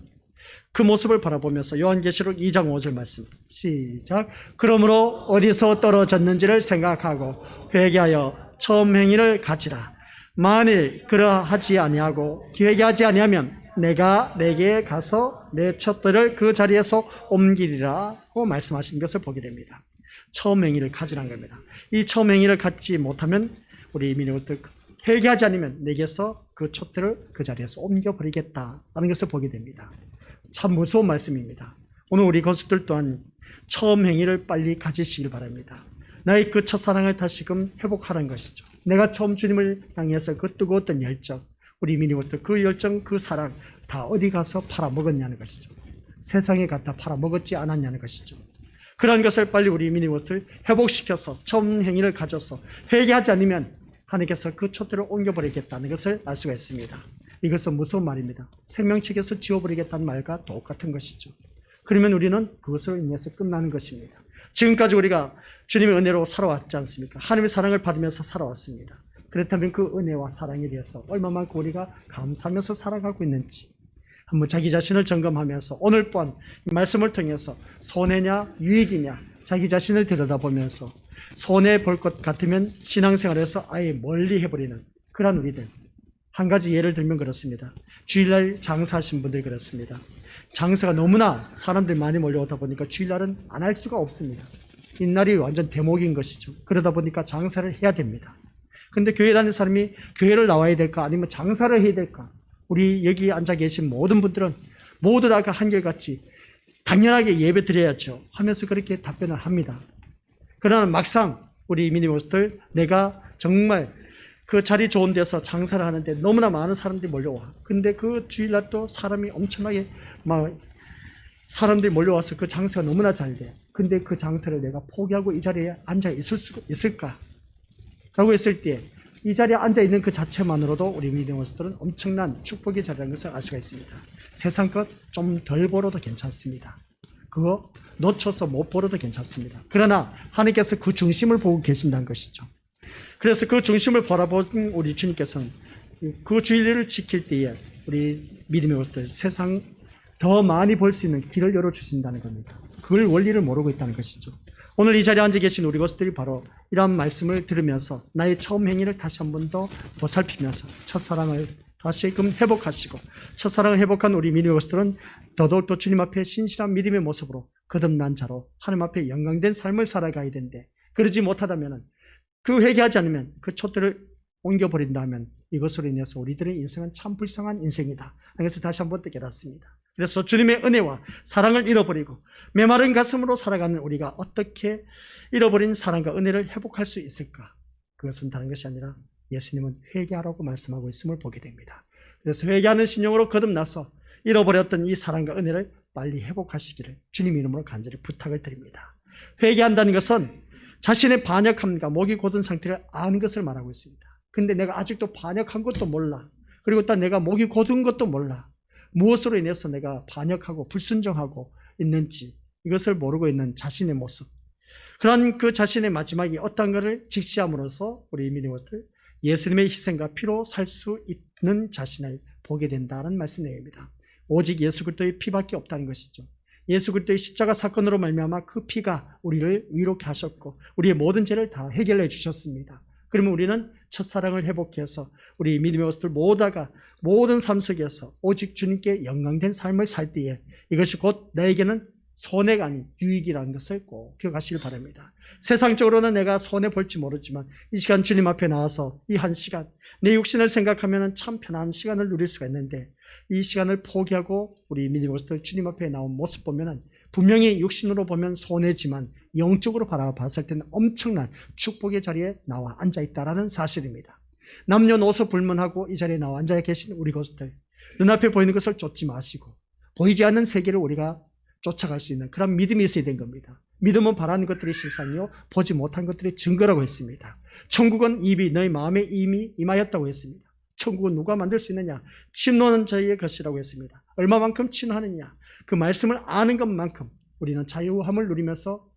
그 모습을 바라보면서 요한계시록 2장 5절 말씀 시작. 그러므로 어디서 떨어졌는지를 생각하고 회개하여 처음 행위를 가지라. 만일 그러하지 아니하고 회개하지 아니하면 내가 내게 가서 내 첩들을 그 자리에서 옮기리라고 말씀하신 것을 보게 됩니다. 처음 행위를 가지라는 겁니다. 이 처음 행위를 갖지 못하면 우리 이민희부터 회개하지 않으면 내게서 그 촛대를 그 자리에서 옮겨버리겠다라는 것을 보게 됩니다. 참 무서운 말씀입니다. 오늘 우리 것들 또한 처음 행위를 빨리 가지시길 바랍니다. 나의 그 첫사랑을 다시금 회복하라는 것이죠. 내가 처음 주님을 향해서 그 뜨거웠던 열정, 우리 이민희부터 그 열정, 그 사랑 다 어디 가서 팔아먹었냐는 것이죠. 세상에 갖다 팔아먹었지 않았냐는 것이죠. 그런 것을 빨리 우리 민의원들 회복시켜서 처음 행위를 가져서 회개하지 않으면 하나님께서 그 촛대를 옮겨버리겠다는 것을 알 수가 있습니다. 이것은 무서운 말입니다. 생명책에서 지워버리겠다는 말과 똑같은 것이죠. 그러면 우리는 그것으로 인해서 끝나는 것입니다. 지금까지 우리가 주님의 은혜로 살아왔지 않습니까? 하나님의 사랑을 받으면서 살아왔습니다. 그렇다면 그 은혜와 사랑에 대해서 얼마만큼 우리가 감사하면서 살아가고 있는지 한번 자기 자신을 점검하면서 오늘 밤 말씀을 통해서 손해냐 유익이냐 자기 자신을 들여다보면서 손해 볼 것 같으면 신앙생활에서 아예 멀리 해버리는 그런 우리들. 한 가지 예를 들면 그렇습니다. 주일날 장사하신 분들 그렇습니다. 장사가 너무나 사람들이 많이 몰려오다 보니까 주일날은 안 할 수가 없습니다. 이날이 완전 대목인 것이죠. 그러다 보니까 장사를 해야 됩니다. 근데 교회 다니는 사람이 교회를 나와야 될까 아니면 장사를 해야 될까? 우리 여기 앉아 계신 모든 분들은 모두 다 한결같이 당연하게 예배 드려야죠 하면서 그렇게 답변을 합니다. 그러나 막상 우리 미니모스들 내가 정말 그 자리 좋은 데서 장사를 하는데 너무나 많은 사람들이 몰려와. 근데 그 주일날 또 사람이 엄청나게 막 사람들이 몰려와서 그 장사가 너무나 잘 돼. 근데 그 장사를 내가 포기하고 이 자리에 앉아 있을 수 있을까? 라고 했을 때 이 자리에 앉아있는 그 자체만으로도 우리 믿음원수들은 엄청난 축복의 자리라는 것을 알 수가 있습니다. 세상 것 좀 덜 벌어도 괜찮습니다. 그거 놓쳐서 못 벌어도 괜찮습니다. 그러나 하나님께서 그 중심을 보고 계신다는 것이죠. 그래서 그 중심을 바라본 우리 주님께서는 그 주의를 지킬 때에 우리 믿음의 원수들 세상 더 많이 벌 수 있는 길을 열어주신다는 겁니다. 그걸 원리를 모르고 있다는 것이죠. 오늘 이 자리에 앉아 계신 우리 것들이 바로 이러한 말씀을 들으면서 나의 처음 행위를 다시 한 번 더 보살피면서 첫사랑을 다시금 회복하시고 첫사랑을 회복한 우리 믿음의 것들은 더더욱더 주님 앞에 신실한 믿음의 모습으로 거듭난 자로 하나님 앞에 영광된 삶을 살아가야 되는데 그러지 못하다면 그 회개하지 않으면 그 촛대를 옮겨버린다면 이것으로 인해서 우리들의 인생은 참 불쌍한 인생이다. 그래서 다시 한번 깨닫습니다. 그래서 주님의 은혜와 사랑을 잃어버리고 메마른 가슴으로 살아가는 우리가 어떻게 잃어버린 사랑과 은혜를 회복할 수 있을까? 그것은 다른 것이 아니라 예수님은 회개하라고 말씀하고 있음을 보게 됩니다. 그래서 회개하는 심령으로 거듭나서 잃어버렸던 이 사랑과 은혜를 빨리 회복하시기를 주님 이름으로 간절히 부탁을 드립니다. 회개한다는 것은 자신의 반역함과 목이 곧은 상태를 아는 것을 말하고 있습니다. 근데 내가 아직도 반역한 것도 몰라. 그리고 또 내가 목이 곧은 것도 몰라. 무엇으로 인해서 내가 반역하고 불순종하고 있는지 이것을 모르고 있는 자신의 모습. 그런 그 자신의 마지막이 어떤 것을 직시함으로써 우리 믿음들 예수님의 희생과 피로 살 수 있는 자신을 보게 된다는 말씀 내용입니다. 오직 예수 그리스도의 피밖에 없다는 것이죠. 예수 그리스도의 십자가 사건으로 말미암아 그 피가 우리를 위롭게 하셨고 우리의 모든 죄를 다 해결해 주셨습니다. 그러면 우리는 첫사랑을 회복해서 우리 믿음의 것들 모두가 모든 삶 속에서 오직 주님께 영광된 삶을 살 때에 이것이 곧 나에게는 손해가 아닌 유익이라는 것을 꼭 기억하시길 바랍니다. 세상적으로는 내가 손해볼지 모르지만 이 시간 주님 앞에 나와서 이 한 시간 내 육신을 생각하면 참 편한 시간을 누릴 수가 있는데 이 시간을 포기하고 우리 믿음의 것들 주님 앞에 나온 모습 보면 분명히 육신으로 보면 손해지만 영적으로 바라봤을 때는 엄청난 축복의 자리에 나와 앉아있다는 사실입니다. 남녀노소 불문하고 이 자리에 나와 앉아 계신 우리 것들 눈앞에 보이는 것을 쫓지 마시고 보이지 않는 세계를 우리가 쫓아갈 수 있는 그런 믿음이 있어야 된 겁니다. 믿음은 바라는 것들이 실상이요 보지 못한 것들이 증거라고 했습니다. 천국은 입이 너희 마음에 이미 임하였다고 했습니다. 천국은 누가 만들 수 있느냐? 침노는 자의 것이라고 했습니다. 얼마만큼 침노하느냐? 그 말씀을 아는 것만큼 우리는 자유함을 누리면서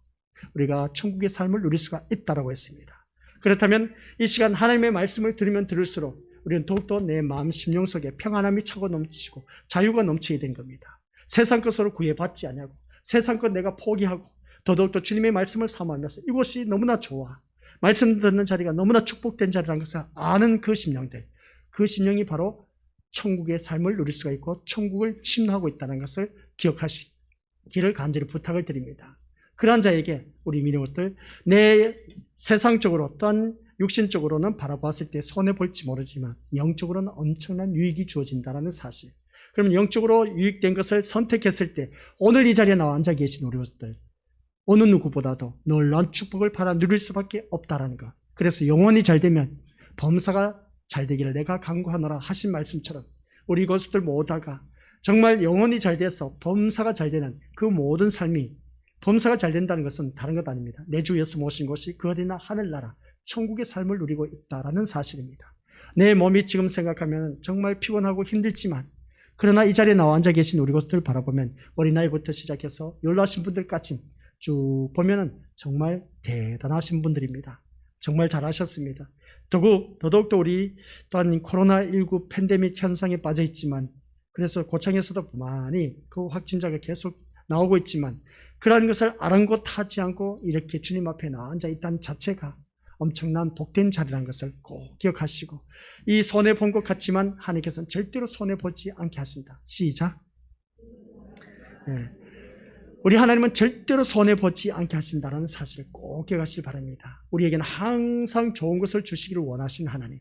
우리가 천국의 삶을 누릴 수가 있다고 했습니다. 그렇다면 이 시간 하나님의 말씀을 들으면 들을수록 우리는 더욱더 내 마음 심령 속에 평안함이 차고 넘치고 자유가 넘치게 된 겁니다. 세상 것으로 구애받지 아니하고 세상 것 내가 포기하고 더더욱더 주님의 말씀을 사모하면서 이곳이 너무나 좋아. 말씀 듣는 자리가 너무나 축복된 자리라는 것을 아는 그 심령들, 그 심령이 바로 천국의 삶을 누릴 수가 있고 천국을 침노하고 있다는 것을 기억하시기를 간절히 부탁을 드립니다. 그러한 자에게 우리 믿음들 내 세상적으로 또한 육신적으로는 바라보았을 때 손해볼지 모르지만 영적으로는 엄청난 유익이 주어진다는 사실. 그러면 영적으로 유익된 것을 선택했을 때 오늘 이 자리에 나와 앉아 계신 우리 것들 어느 누구보다도 놀라운 축복을 받아 누릴 수밖에 없다는 것. 그래서 영혼이 잘 되면 범사가 잘 되기를 내가 간구하노라 하신 말씀처럼 우리 것들 모두가 정말 영혼이 잘 돼서 범사가 잘 되는 그 모든 삶이 범사가 잘 된다는 것은 다른 것 아닙니다. 내 주 예수 모신 것이 그 어디나 하늘나라 천국의 삶을 누리고 있다는 사실입니다. 내 몸이 지금 생각하면 정말 피곤하고 힘들지만 그러나 이 자리에 나와 앉아 계신 우리 것들 바라보면 어린아이부터 시작해서 연로하신 분들까지 쭉 보면 정말 대단하신 분들입니다. 정말 잘하셨습니다. 더더욱더 우리 또한 코로나19 팬데믹 현상에 빠져 있지만 그래서 고창에서도 많이 그 확진자가 계속 나오고 있지만 그러한 것을 아랑곳하지 않고 이렇게 주님 앞에 나와 앉아 있다는 자체가 엄청난 복된 자리라는 것을 꼭 기억하시고 이 손해본 것 같지만 하나님께서는 절대로 손해보지 않게 하신다. 시작. 네. 우리 하나님은 절대로 손해보지 않게 하신다는 사실을 꼭 기억하시기 바랍니다. 우리에게는 항상 좋은 것을 주시기를 원하신 하나님.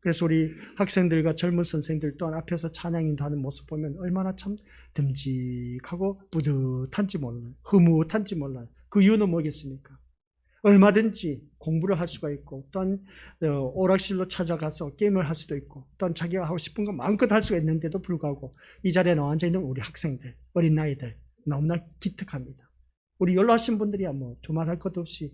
그래서 우리 학생들과 젊은 선생들 또한 앞에서 찬양 인도하는 모습 보면 얼마나 참 듬직하고 뿌듯한지 몰라요. 흐뭇한지 몰라요. 그 이유는 뭐겠습니까? 얼마든지 공부를 할 수가 있고 또한 오락실로 찾아가서 게임을 할 수도 있고 또한 자기가 하고 싶은 거 마음껏 할 수가 있는데도 불구하고 이 자리에 나와 앉아있는 우리 학생들, 어린 나이들 너무나 기특합니다. 우리 연로하신 분들이야 뭐 두말할 것도 없이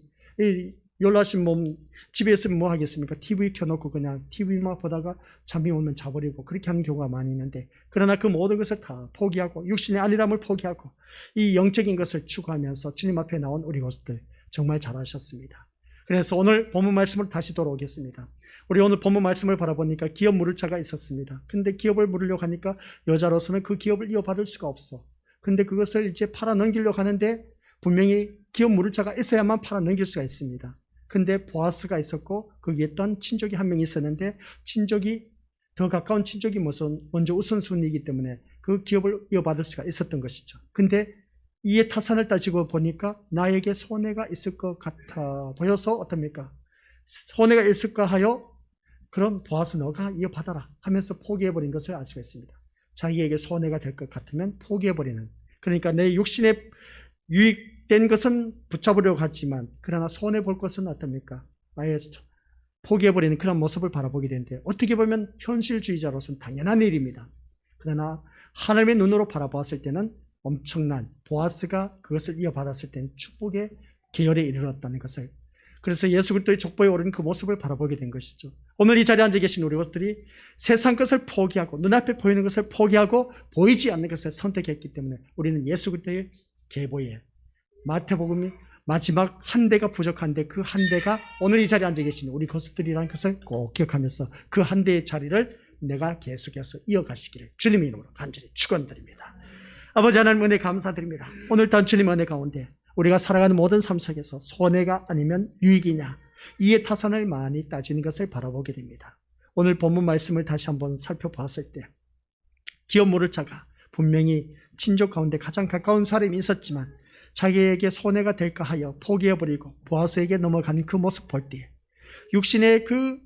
연로하신 몸 집에 있으면 뭐 하겠습니까? TV 켜놓고 그냥 TV만 보다가 잠이 오면 자버리고 그렇게 하는 경우가 많이 있는데 그러나 그 모든 것을 다 포기하고 육신의 안일함을 포기하고 이 영적인 것을 추구하면서 주님 앞에 나온 우리 것들 정말 잘하셨습니다. 그래서 오늘 본문 말씀으로 다시 돌아오겠습니다. 우리 오늘 본문 말씀을 바라보니까 기업 물을 자가 있었습니다. 근데 기업을 물으려고 하니까 여자로서는 그 기업을 이어받을 수가 없어. 근데 그것을 이제 팔아 넘기려고 하는데 분명히 기업 물을 자가 있어야만 팔아 넘길 수가 있습니다. 근데 보아스가 있었고 거기에 또 친족이 한 명 있었는데 친족이 더 가까운 친족이 먼저 우선순위이기 때문에 그 기업을 이어받을 수가 있었던 것이죠. 근데 이에 타산을 따지고 보니까 나에게 손해가 있을 것 같아 보여서 어떻습니까? 손해가 있을까 하여 그럼 보아스 너가 이어받아라 하면서 포기해버린 것을 알 수가 있습니다. 자기에게 손해가 될 것 같으면 포기해버리는, 그러니까 내 육신에 유익된 것은 붙잡으려고 하지만 그러나 손해볼 것은 어떻습니까? 아예 포기해버리는 그런 모습을 바라보게 되는데, 어떻게 보면 현실주의자로서는 당연한 일입니다. 그러나 하나님의 눈으로 바라보았을 때는 엄청난, 보아스가 그것을 이어받았을 때는 축복의 계열에 이르렀다는 것을, 그래서 예수 그리스도의 족보에 오른 그 모습을 바라보게 된 것이죠. 오늘 이 자리에 앉아 계신 우리 것들이 세상 것을 포기하고 눈앞에 보이는 것을 포기하고 보이지 않는 것을 선택했기 때문에 우리는 예수 그리스도의 계보에, 마태복음이 마지막 한 대가 부족한데 그 한 대가 오늘 이 자리에 앉아 계신 우리 것들이라는 것을 꼭 기억하면서 그 한 대의 자리를 내가 계속해서 이어가시기를 주님의 이름으로 간절히 축원드립니다. 아버지 하나님 은혜 감사드립니다. 오늘 단 주님 은혜 가운데 우리가 살아가는 모든 삶 속에서 손해가 아니면 유익이냐, 이해 타산을 많이 따지는 것을 바라보게 됩니다. 오늘 본문 말씀을 다시 한번 살펴보았을 때 기업 모를 자가 분명히 친족 가운데 가장 가까운 사람이 있었지만 자기에게 손해가 될까 하여 포기해버리고 보아스에게 넘어간 그 모습 볼 때 육신의 그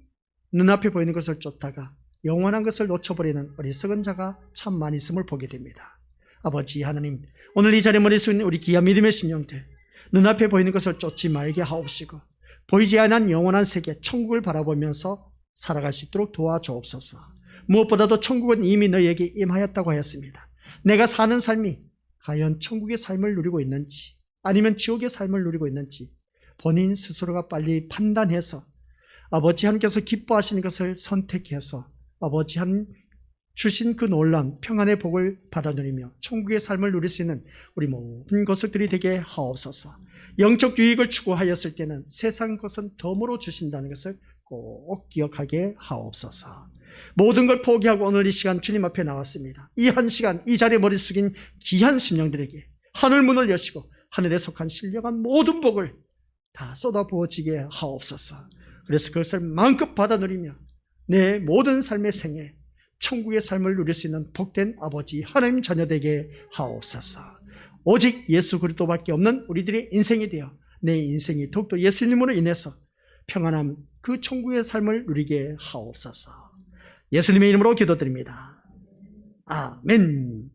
눈앞에 보이는 것을 쫓다가 영원한 것을 놓쳐버리는 어리석은 자가 참 많이 있음을 보게 됩니다. 아버지 하나님, 오늘 이 자리에 머리 숙인 우리 귀한 믿음의 심령들, 눈앞에 보이는 것을 쫓지 말게 하옵시고 보이지 않는 영원한 세계 천국을 바라보면서 살아갈 수 있도록 도와주옵소서. 무엇보다도 천국은 이미 너희에게 임하였다고 하였습니다. 내가 사는 삶이 과연 천국의 삶을 누리고 있는지 아니면 지옥의 삶을 누리고 있는지 본인 스스로가 빨리 판단해서 아버지 하나님께서 기뻐하시는 것을 선택해서 아버지 하나님 주신 그 놀라운 평안의 복을 받아 누리며 천국의 삶을 누릴 수 있는 우리 모든 것들이 되게 하옵소서. 영적 유익을 추구하였을 때는 세상 것은 덤으로 주신다는 것을 꼭 기억하게 하옵소서. 모든 걸 포기하고 오늘 이 시간 주님 앞에 나왔습니다. 이 한 시간 이 자리에 머리 숙인 귀한 심령들에게 하늘 문을 여시고 하늘에 속한 신령한 모든 복을 다 쏟아 부어지게 하옵소서. 그래서 그것을 마음껏 받아 누리며 내 모든 삶의 생애 천국의 삶을 누릴 수 있는 복된 아버지 하나님 자녀되게 하옵소서. 오직 예수 그리스도밖에 없는 우리들의 인생이 되어 내 인생이 더욱더 예수님으로 인해서 평안함 그 천국의 삶을 누리게 하옵소서. 예수님의 이름으로 기도드립니다. 아멘.